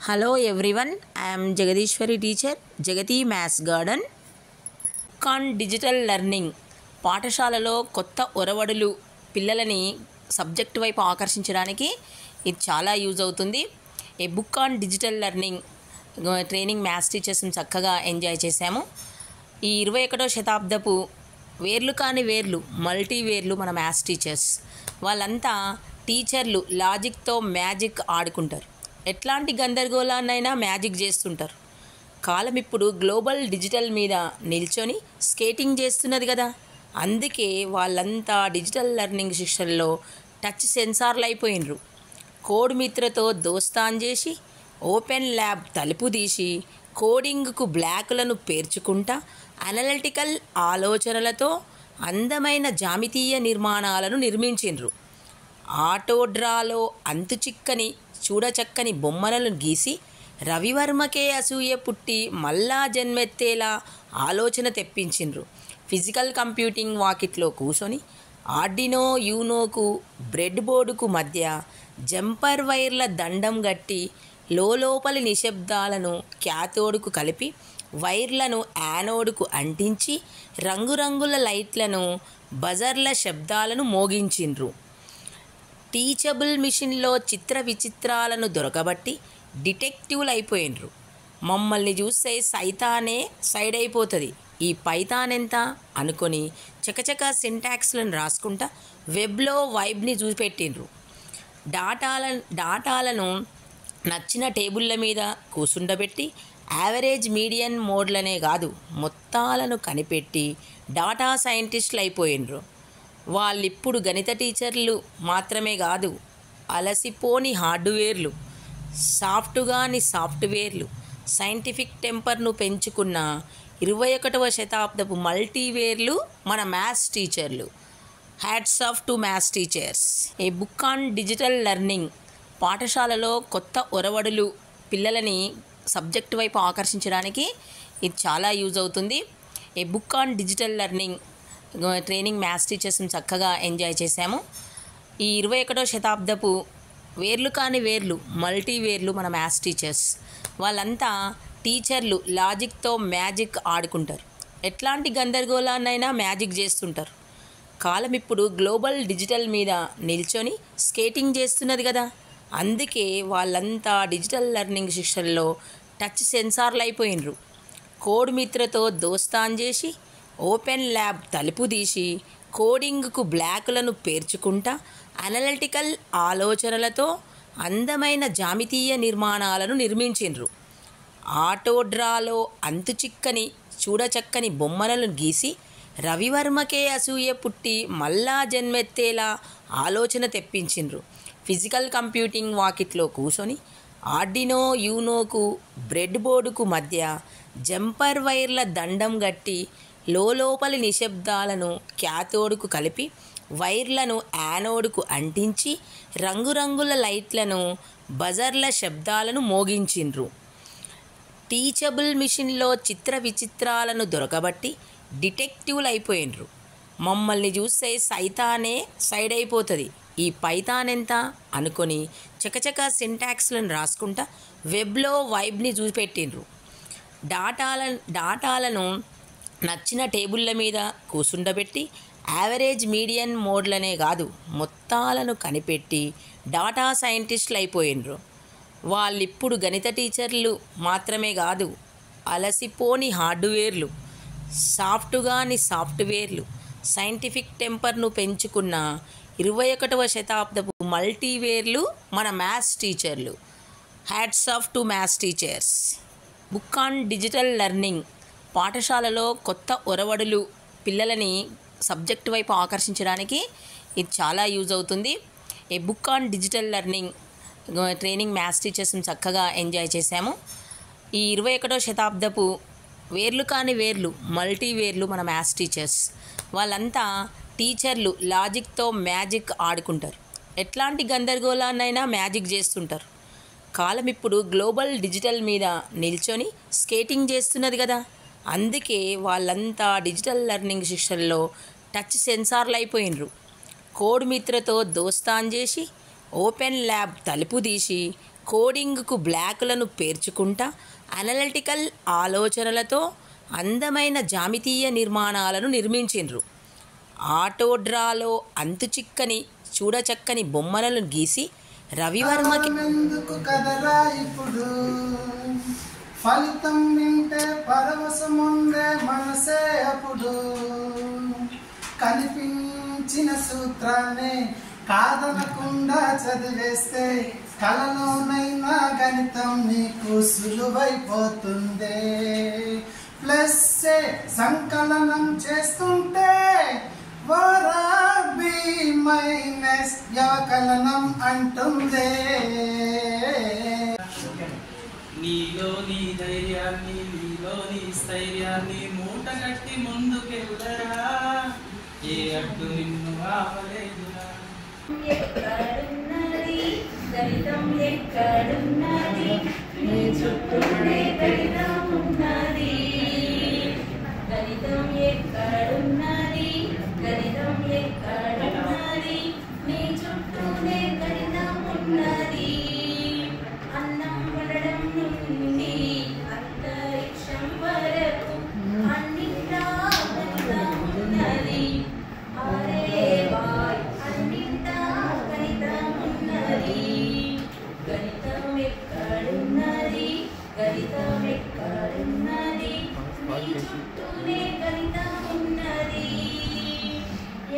Hello everyone, I'm Jagadeeswari teacher, Jagathi maths garden. కాన్ digital learning పాఠశాలలో కొత్త ఒరవడులు పిల్లలని సబ్జెక్ట్ వైపు ఆకర్షించడానికి ఇది చాలా యూజ్ అవుతుంది. A book on digital learning training maths టీచర్స్ని చక్కగా ఎంజాయ్ చేశాము. ఈ 21వ శతాబ్దపు వేర్లు కాని వేర్లు, మల్టీ వేర్లు మన మ్యాథ్స్ టీచర్స్. వాళ్ళంతా టీచర్లు లాజిక్తో మ్యాజిక్ ఆడుకుంటారు. ఎట్లాంటి గందరగోళాన్నైనా మ్యాజిక్ చేస్తుంటారు. కాలం ఇప్పుడు గ్లోబల్ డిజిటల్ మీద నిల్చొని స్కేటింగ్ చేస్తున్నది కదా, అందుకే వాళ్ళంతా డిజిటల్ లెర్నింగ్ శిక్షణలో టచ్ సెన్సార్లు అయిపోయినరు. కోడ్ మిత్రతో దోస్తాన్ చేసి, ఓపెన్ ల్యాబ్ తలుపు తీసి, కోడింగ్కు బ్లాకులను పేర్చుకుంటా, అనలిటికల్ ఆలోచనలతో అందమైన జామితీయ నిర్మాణాలను నిర్మించిండ్రు. ఆటోడ్రాలో అంతుచిక్కని చూడచక్కని బొమ్మలను గీసి రవివర్మకే అసూయ పుట్టి మళ్ళా జన్మెత్తేలా ఆలోచన తెప్పించిండ్రు. ఫిజికల్ కంప్యూటింగ్ వాకిట్లో కూర్చొని ఆర్డినో యూనోకు బ్రెడ్ బోర్డుకు మధ్య జంపర్ వైర్ల దండం గట్టి లోపలి నిశ్శబ్దాలను క్యాథోడ్కు కలిపి వైర్లను యానోడ్కు అంటించి రంగురంగుల లైట్లను బజర్ల శబ్దాలను మోగించిండ్రు. టీచబుల్ మిషన్లో చిత్ర విచిత్రాలను దొరకబట్టి డిటెక్టివ్లు అయిపోయినరు. మమ్మల్ని చూస్తే సైతానే సైడ్ అయిపోతుంది, ఈ పైతాన్ ఎంత అనుకొని చకచక సింటాక్స్లను రాసుకుంటా వెబ్లో వైబ్ని చూపెట్టిండ్రు. డాటాలను నచ్చిన టేబుళ్ళ మీద కూసుండబెట్టి యావరేజ్ మీడియన్ మోడ్లనే కాదు మొత్తాలను కనిపెట్టి డాటా సైంటిస్టులు అయిపోయినరు. వాళ్ళిప్పుడు గణిత టీచర్లు మాత్రమే కాదు, అలసిపోని హార్డ్వేర్లు, సాఫ్ట్గాని సాఫ్ట్వేర్లు, సైంటిఫిక్ టెంపర్ను పెంచుకున్న 21వ శతాబ్దపు మల్టీవేర్లు మన మ్యాథ్స్ టీచర్లు. Hats off to maths teachers. A book on digital learning పాఠశాలలో కొత్త ఒరవడులు పిల్లలని సబ్జెక్ట్ వైపు ఆకర్షించడానికి ఇది చాలా యూజ్ అవుతుంది. A book on digital learning training maths టీచర్స్ని చక్కగా ఎంజాయ్ చేశాము. ఈ 21వ శతాబ్దపు వేర్లు కాని వేర్లు, మల్టీ వేర్లు మన మ్యాథ్స్ టీచర్స్. వాళ్ళంతా టీచర్లు లాజిక్తో మ్యాజిక్ ఆడుకుంటారు. ఎట్లాంటి గందరగోళాన్నైనా మ్యాజిక్ చేస్తుంటారు. కాలం ఇప్పుడు గ్లోబల్ డిజిటల్ మీద నిల్చొని స్కేటింగ్ చేస్తున్నది కదా, అందుకే వాళ్ళంతా డిజిటల్ లెర్నింగ్ శిక్షణలో టచ్ సెన్సార్లు అయిపోయినరు. కోడ్ మిత్రతో దోస్తాన్ చేసి, ఓపెన్ ల్యాబ్ తలుపు తీసి, కోడింగ్కు బ్లాకులను పేర్చుకుంటా, అనలిటికల్ ఆలోచనలతో అందమైన జామితీయ నిర్మాణాలను నిర్మించిండ్రు. ఆటోడ్రాలో అంతుచిక్కని చూడచక్కని బొమ్మలను గీసి రవివర్మకే అసూయ పుట్టి మళ్ళా జన్మెత్తేలా ఆలోచన తెప్పించిండ్రు. ఫిజికల్ కంప్యూటింగ్ వాకిట్లో కూర్చొని ఆర్డినో యూనోకు బ్రెడ్ బోర్డుకు మధ్య జంపర్ వైర్ల దండం గట్టి లోపలి నిశ్శబ్దాలను క్యాథోడ్కు కలిపి వైర్లను యానోడ్కు అంటించి రంగురంగుల లైట్లను బజర్ల శబ్దాలను మోగించిండ్రు. టీచబుల్ మిషన్లో చిత్ర విచిత్రాలను దొరకబట్టి డిటెక్టివ్లు అయిపోయినరు. మమ్మల్ని చూస్తే సైతానే సైడ్ అయిపోతుంది, ఈ పైతాన్ ఎంత అనుకొని చకచక సింటాక్స్లను రాసుకుంటా వెబ్లో వైబ్ని చూపెట్టిండ్రు. డాటాలను నచ్చిన టేబుళ్ళ మీద కూసుండబెట్టి యావరేజ్ మీడియన్ మోడ్లనే కాదు మొత్తాలను కనిపెట్టి డాటా సైంటిస్టులు అయిపోయినరు. వాళ్ళిప్పుడు గణిత టీచర్లు మాత్రమే కాదు, అలసిపోని హార్డ్వేర్లు, సాఫ్ట్గాని సాఫ్ట్వేర్లు, సైంటిఫిక్ టెంపర్ను పెంచుకున్న 21వ శతాబ్దపు మల్టీవేర్లు మన మ్యాథ్స్ టీచర్లు. Hats off to maths teachers. Book on digital learning పాఠశాలలో కొత్త ఒరవడులు పిల్లలని సబ్జెక్ట్ వైపు ఆకర్షించడానికి ఇది చాలా యూజ్ అవుతుంది. A book on digital learning training maths టీచర్స్ని చక్కగా ఎంజాయ్ చేశాము. ఈ 21వ శతాబ్దపు వేర్లు కాని వేర్లు, మల్టీ వేర్లు మన మ్యాథ్స్ టీచర్స్. వాళ్ళంతా టీచర్లు లాజిక్తో మ్యాజిక్ ఆడుకుంటారు. ఎట్లాంటి గందరగోళాన్నైనా మ్యాజిక్ చేస్తుంటారు. కాలం ఇప్పుడు గ్లోబల్ డిజిటల్ మీద నిల్చొని స్కేటింగ్ చేస్తున్నది కదా, అందుకే వాళ్ళంతా డిజిటల్ లెర్నింగ్ శిక్షణలో టచ్ సెన్సార్లు అయిపోయినరు. కోడ్ మిత్రతో దోస్తాన్ చేసి, ఓపెన్ ల్యాబ్ తలుపు తీసి కోడింగ్కు బ్లాకులను పేర్చుకుంటా అనలిటికల్ ఆలోచనలతో అందమైన జామితీయ నిర్మాణాలను నిర్మించిండ్రు. ఆటోడ్రాలో అంతుచిక్కని చూడచక్కని బొమ్మలను గీసి రవివర్మకి ఫలితం వింటే పరవశముందే మనసే అప్పుడు కనిపించిన సూత్రాన్ని కాదనకుండా చదివేస్తే కలలోనైనా గణితం నీకు సులువైపోతుంది. ప్లస్ సంకలనం చేస్తుంటే వరాబి మైనస్ వ్యవకలనం అంటుందే. నీలోని ధైర్యాన్ని నీలోని స్థైర్యాన్ని మూటగట్టి ముందుకెళ్ళరా, ఏ అడ్డు నిన్ను ఆవలేదురా. ఎక్కడున్నది గణితం, ఎక్కడున్నది నీ చుట్టూనే గణితం ఉన్నది. గణితం ఎక్కడున్నది, గణితం ఎక్కడున్నది నీ చుట్టూనే గణితం ఉన్నది. అన్నం వండడం నుండి అంతరిక్షం వరకు అన్నింటా గణితం ఉన్నది. అరే బాయ్ అన్నింటా గణితం ఉన్నది. గణితం ఎక్కడున్నది, గణితం ఎక్కడున్నది నీ చుట్టూనే గణితం ఉన్నది.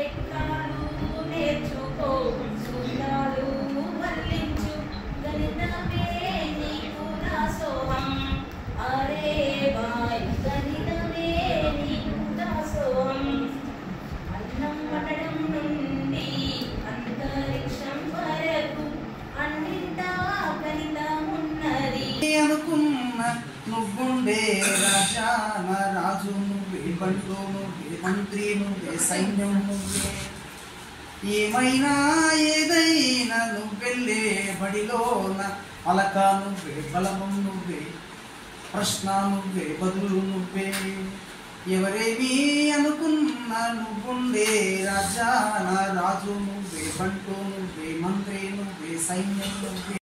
ఎక్కాలు నేర్చుకో, సూత్రాలు వల్లించు, గణితమే నీకు దాసోహం. అరే బాయ్ గణితమే నీకు దాసోహం. అన్నం వండడం నుండి అంతరిక్షం వరకు అన్నింటా గణితం ఉన్నది. అనుకున్న నువ్వుండే రాజా, నా రాజు నువ్వే, బంటు నువ్వే, మంత్రి నువ్వే, సైన్యం నువ్వే. ఏమైనా ఏదైనా నువ్వెళ్ళే బడిలోన అలక నువ్వే, బలము నువ్వే, ప్రశ్న నువ్వే, బదులు నువ్వే. ఎవరేమీ అనుకున్న నువ్వుండే రాజా, నా రాజు నువ్వే, బంటు నువ్వే, మంత్రి నువ్వే, సైన్యం నువ్వే.